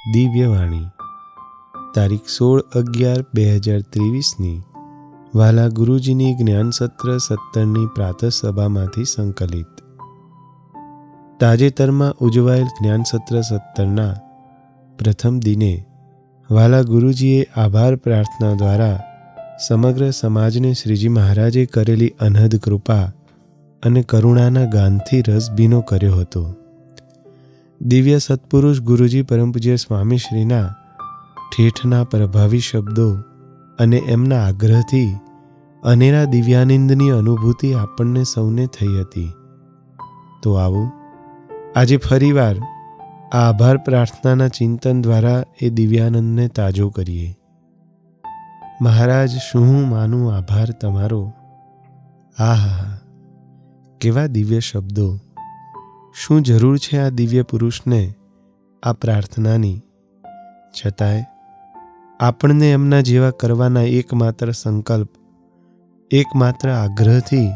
દિવ્યવાણી તારીખ 16/11/2023ની વાલા ગુરુજીની જ્ઞાનસત્ર 17ની પ્રાતઃસભામાંથી સંકલિત. તાજેતરમાં ઉજવાયેલ જ્ઞાનસત્ર 17ના પ્રથમ દિને વાલા ગુરુજીએ આભાર પ્રાર્થના દ્વારા સમગ્ર સમાજને શ્રીજી મહારાજે કરેલી અનહદ કૃપા અને કરુણાના ગાનથી રસભીનો કર્યો હતો. દિવ્ય સત્પુરુષ ગુરુજી પરમ પૂજ્ય સ્વામીશ્રીના ઠેઠના પ્રભાવી શબ્દો અને એમના આગ્રહથી અનેરા દિવ્યાનંદની અનુભૂતિ આપણને સૌને થઈ હતી. તો આવો આજે ફરીવાર આ આભાર પ્રાર્થનાના ચિંતન દ્વારા એ દિવ્યાનંદને તાજો કરીએ. મહારાજ, શું હું માનું આભાર તમારો. આહા, કેવા દિવ્ય શબ્દો! શું જરૂર છે આ દિવ્ય પુરુષને આ પ્રાર્થનાની? છતાંય આપણને એમના જેવા કરવાના એકમાત્ર સંકલ્પ, એકમાત્ર આગ્રહથી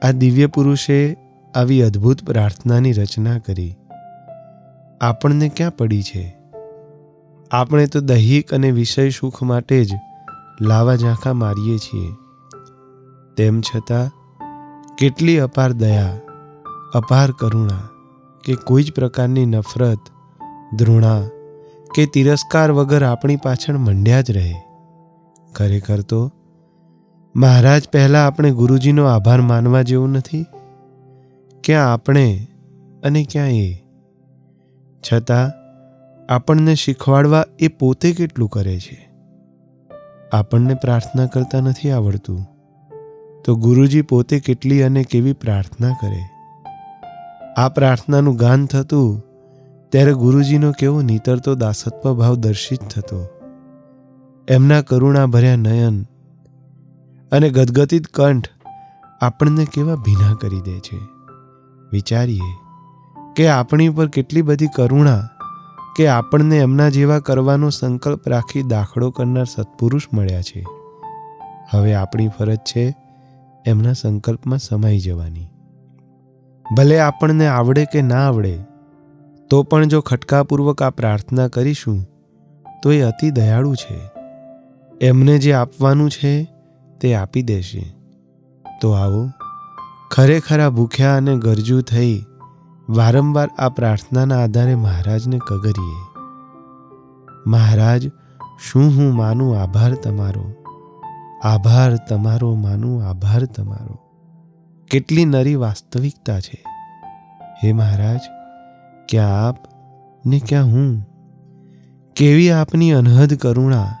આ દિવ્ય પુરુષે આવી અદ્ભુત પ્રાર્થનાની રચના કરી. આપણને ક્યાં પડી છે? આપણે તો દૈહિક અને વિષય સુખ માટે જ લાવા ઝાંખા મારીએ છીએ. તેમ છતાં કેટલી અપાર દયા, અપાર કરુણા કે કોઈ જ પ્રકારની નફરત, ધૃણા કે તિરસ્કાર વગર આપણી પાછળ મંડ્યા જ રહે. ખરેખર તો મહારાજ પહેલાં આપણે ગુરુજીનો આભાર માનવા જેવું નથી. ક્યાં આપણે અને ક્યાં એ? છતાં આપણને શીખવાડવા એ પોતે કેટલું કરે છે. આપણને પ્રાર્થના કરતા નથી આવડતું, તો ગુરુજી પોતે કેટલી અને કેવી પ્રાર્થના કરે. આ પ્રાર્થનાનું ગાન થતું ત્યારે ગુરુજીનો કેવો નીતરતો દાસત્વ ભાવ દર્શિત થતો. એમના કરુણા ભર્યા નયન અને ગદગદિત કંઠ આપણને કેવા ભીના કરી દે છે. વિચારીએ કે આપણી પર કેટલી બધી કરુણા કે આપણને એમના જેવા કરવાનો સંકલ્પ રાખી દાખલો કરનાર સત્પુરુષ મળ્યા છે. હવે આપણી ફરજ છે એમના સંકલ્પમાં સમાઈ જવાની. ભલે આપણને આવડે કે ના આવડે, તો પણ જો ખટકાપૂર્વક આ પ્રાર્થના કરીશું તો એ અતિ દયાળુ છે. એમને જે આપવાનું છે તે આપી દેશે. તો આવો ખરેખર આ ભૂખ્યા અને ગરજુ થઈ વારંવાર આ પ્રાર્થનાના આધારે મહારાજને કગરીએ. મહારાજ, શું હું માનું આભાર તમારો. આભાર તમારો માનું, આભાર તમારો. કેટલી નરી વાસ્તવિકતા છે. હે મહારાજ, ક્યાં આપ ને ક્યાં હું. કેવી આપની અનહદ કરુણા.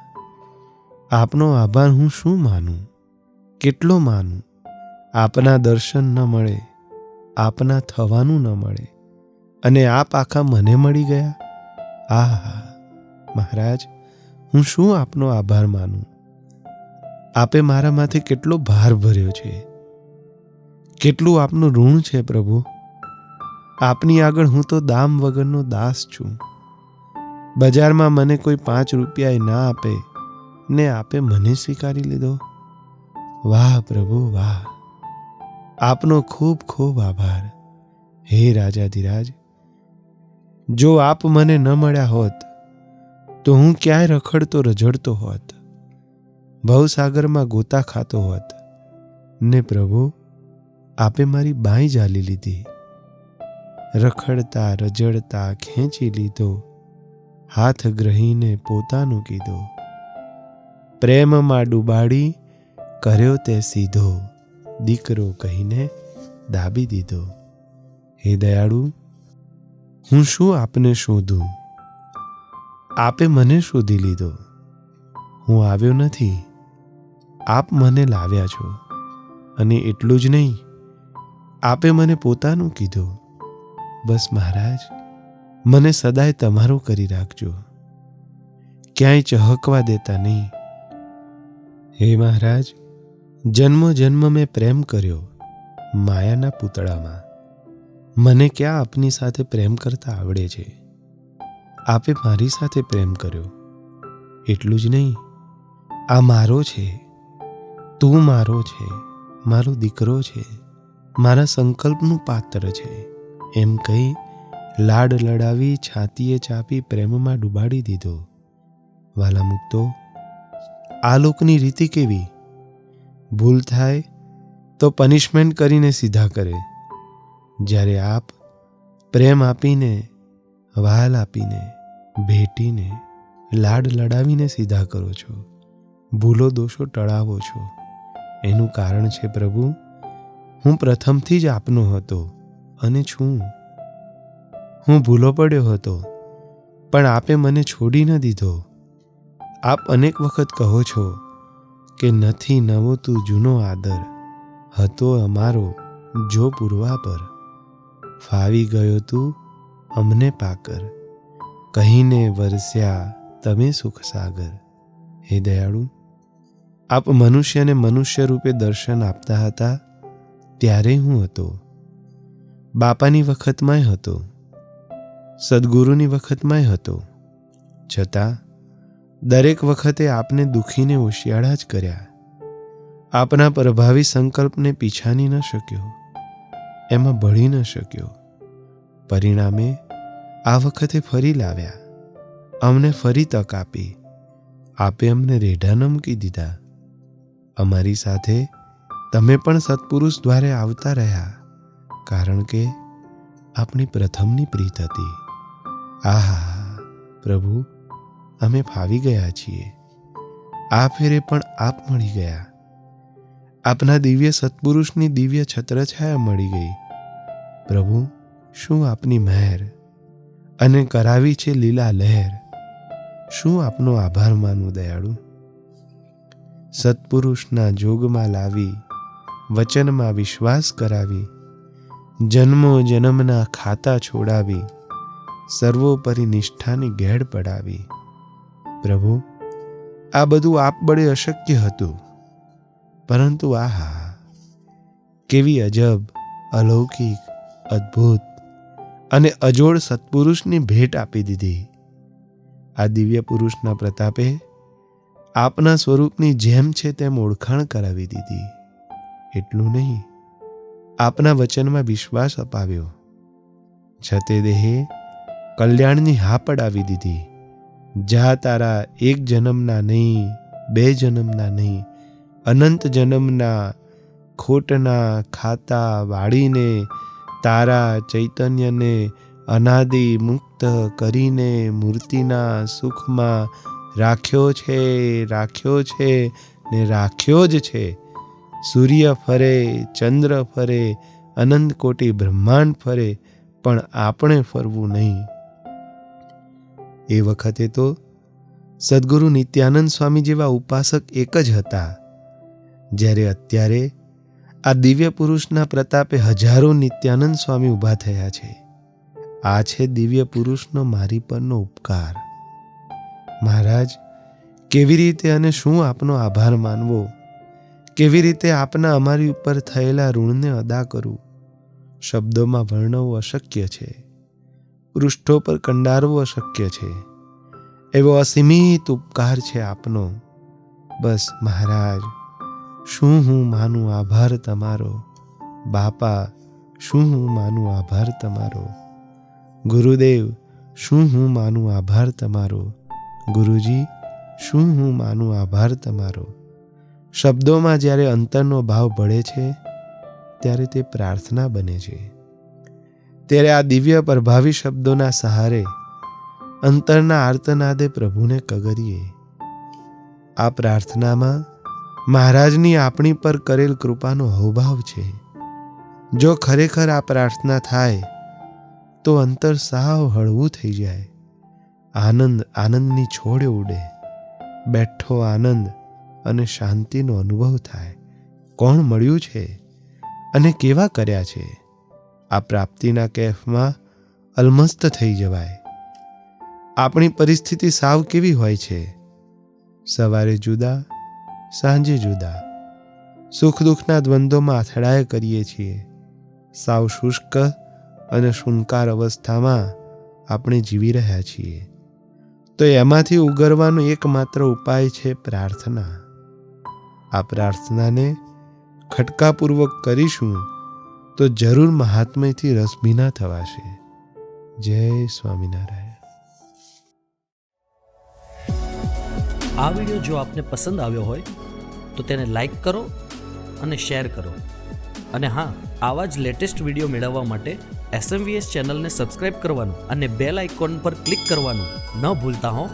આપનો આભાર હું શું માનું, કેટલો માનું. આપના દર્શન ન મળે, આપના થવાનું ન મળે, અને આપ આખા મને મળી ગયા. આહા મહારાજ, હું શું આપનો આભાર માનું. આપે મારા માથે કેટલો ભાર ભર્યો છે. કેટલું આપનું ઋણ છે પ્રભુ. આપની આગળ હું તો દામ વગરનો દાસ છું. બજારમાં મને કોઈ 5 રૂપિયા ના આપે ને આપે મને સ્વીકારી લીધો. વાહ પ્રભુ વાહ! આપનો ખૂબ ખૂબ આભાર. હે રાજાધિરાજ, જો આપ મને ન મળ્યા હોત તો હું ક્યાંય રખડતો રઝળતો હોત, ભવસાગરમાં ગોતા ખાતો હોત. ને પ્રભુ, આપે મારી બાંય ઝાલી લીધી. રખડતા રઝળતા ખેંચી લીધો, હાથ ગ્રહીને પોતાનું કીધો. પ્રેમમાં ડૂબાડી કર્યો તે સીધો, દીકરો કહીને દાબી દીધો. હે દયાળુ, હું શું આપને શોધું. આપે મને શોધી લીધો. હું આવ્યો નથી, આપ મને લાવ્યા છો. અને એટલું જ નહીં, આપે મને પોતાનું કીધું. બસ મહારાજ, મને સદાય તમારું કરી રાખજો. ક્યાંય ચહકવા દેતા નહીં. હે મહારાજ, જન્મો જન્મ મેં પ્રેમ કર્યો માયાના પૂતળામાં. મને ક્યાં આપની સાથે પ્રેમ કરતા આવડે છે. આપે મારી સાથે પ્રેમ કર્યો. એટલું જ નહીં, આ મારો છે, તું મારો છે, મારો દીકરો છે, મારા સંકલ્પનું પાત્ર છે, એમ કહી લાડ લડાવી છાતીએ ચાપી પ્રેમમાં ડૂબાડી દીધો. વાલા મુક્તો, આ લોકની રીતિ કેવી? ભૂલ થાય તો પનિશમેન્ટ કરીને સીધા કરે, જ્યારે આપ પ્રેમ આપીને, વહાલ આપીને, ભેટીને, લાડ લડાવીને સીધા કરો છો, ભૂલો દોષો ટળાવો છો. એનું કારણ છે પ્રભુ, હું પ્રથમથી જ આપનો હતો અને છું. હું ભૂલો પડ્યો હતો, પણ આપે મને છોડી ન દીધો. આપ અનેક વખત કહો છો કે નથી નવો તું જૂનો આદર, હતો અમારો જો પૂર્વા પર. ફાવી ગયો તું અમને પાકર, કહીને વરસ્યા તમે સુખ સાગર. હે દયાળુ, આપ મનુષ્યને મનુષ્ય રૂપે દર્શન આપતા હતા ત્યારે હું હતો. બાપાની વખતમાંય હતો, સદગુરુની પીછામાંય હતો. છતાં દરેક વખતે આપને દુખીને હોશિયાળા જ કર્યા. આપના પ્રભાવી સંકલ્પને પીછાની ન શક્યો, એમાં ભળી ન શક્યો. પરિણામે આ વખતે ફરી લાવ્યા, અમને ફરી તક આપી. આપે અમને રેઢા ન મૂકી દીધા. અમારી સાથે તમે પણ સત્પુરુષ દ્વારે આવતા રહ્યા, કારણ કે આપણી પ્રથમની પ્રીત હતી. આહા પ્રભુ, અમે ફાવી ગયા છીએ. આ ફેરે પણ આપ મળી ગયા. આપના દિવ્ય સત્પુરુષની દિવ્ય છત્રછાયા મળી ગઈ. પ્રભુ, શું આપની મહેર અને કરાવી છે લીલા લહેર. શું આપનો આભાર માનું દયાળુ. સત્પુરુષના જોગમાં લાવી, વચનમાં વિશ્વાસ કરાવી, જન્મો જન્મના ખાતા છોડાવી, સર્વોપરી નિષ્ઠાની ઘેડ પડાવી. પ્રભુ, આ બધું આપ બળે અશક્ય હતું, પરંતુ આહા, કેવી અજબ, અલૌકિક, અદ્ભુત અને અજોડ સત્પુરુષની ભેટ આપી દીધી. આ દિવ્ય પુરુષના પ્રતાપે આપના સ્વરૂપની જેમ છે તેમ ઓળખાણ કરાવી દીધી. એટલું નહીં, આપના વચનમાં વિશ્વાસ અપાવ્યો. છતે દેહે કલ્યાણની હા પડાવી દીધી. જા તારા એક જન્મના નહીં, બે જન્મના નહીં, અનંત જન્મના ખોટના ખાતા વાળીને તારા ચૈતન્યને અનાદિ મુક્ત કરીને મૂર્તિના સુખમાં રાખ્યો છે, રાખ્યો છે ને રાખ્યો જ છે. સૂર્ય ફરે, ચંદ્ર ફરે, અનંત કોટી બ્રહ્માંડ ફરે, પણ આપણે ફરવું નહીં. એ વખતે તો સદગુરુ નિત્યાનંદ સ્વામી જેવા ઉપાસક એક જ હતા, જ્યારે અત્યારે આ દિવ્ય પુરુષના પ્રતાપે હજારો નિત્યાનંદ સ્વામી ઊભા થયા છે. આ છે દિવ્ય પુરુષનો મારી પરનો ઉપકાર. મહારાજ, કેવી રીતે અને શું આપનો આભાર માનવો, કેવી રીતે આપના અમારી ઉપર થયેલા ઋણને અદા કરું, શબ્દોમાં વર્ણવવું અશક્ય છે, પૃષ્ઠો પર કંડારવું અશક્ય છે. એવો અસીમિત ઉપકાર છે આપનો. બસ મહારાજ, શું હું માનું આભાર તમારો. બાપા, શું હું માનું આભાર તમારો. ગુરુદેવ, શું હું માનું આભાર તમારો. ગુરુજી, શું હું માનું આભાર તમારો. શબ્દોમાં જ્યારે અંતરનો ભાવ ભળે છે, ત્યારે તે પ્રાર્થના બને છે. ત્યારે આ દિવ્ય પ્રભાવી શબ્દોના સહારે અંતરના આર્તનાદે પ્રભુને કગરીએ. આ પ્રાર્થનામાં મહારાજની આપણી પર કરેલ કૃપાનો અહોભાવ છે. જો ખરેખર આ પ્રાર્થના થાય તો અંતર સાવ હળવું થઈ જાય. આનંદ આનંદની છોડે ઉડે. બેઠો આનંદ અને શાંતિનો અનુભવ થાય. કોણ મળ્યું છે અને કેવા કર્યા છે. આ પ્રાપ્તિના કેફમાં અલમસ્ત થઈ જવાય. આપણી પરિસ્થિતિ સાવ કેવી હોય છે? સવારે જુદા, સાંજે જુદા. સુખ દુઃખના દ્વંદ્વમાં અથડાયા કરીએ છીએ. સાવ શુષ્ક અને શુનકાર અવસ્થામાં આપણે જીવી રહ્યા છીએ. તો એમાંથી ઉગરવાનો એકમાત્ર ઉપાય છે પ્રાર્થના. આ પ્રાર્થનાને ખટકાપૂર્વક કરીશું તો જરૂર મહાત્મ્યથી રસભીના થવાશે. જય સ્વામિનારાયણ. આ વિડીયો જો આપને પસંદ આવ્યો હોય તો તેને લાઈક કરો અને શેર કરો. અને હા, આવા જ લેટેસ્ટ વિડીયો મેળવવા માટે SMVS ચેનલને સબસ્ક્રાઇબ કરવાનું અને બેલ આઇકોન પર ક્લિક કરવાનું ન ભૂલતા હો.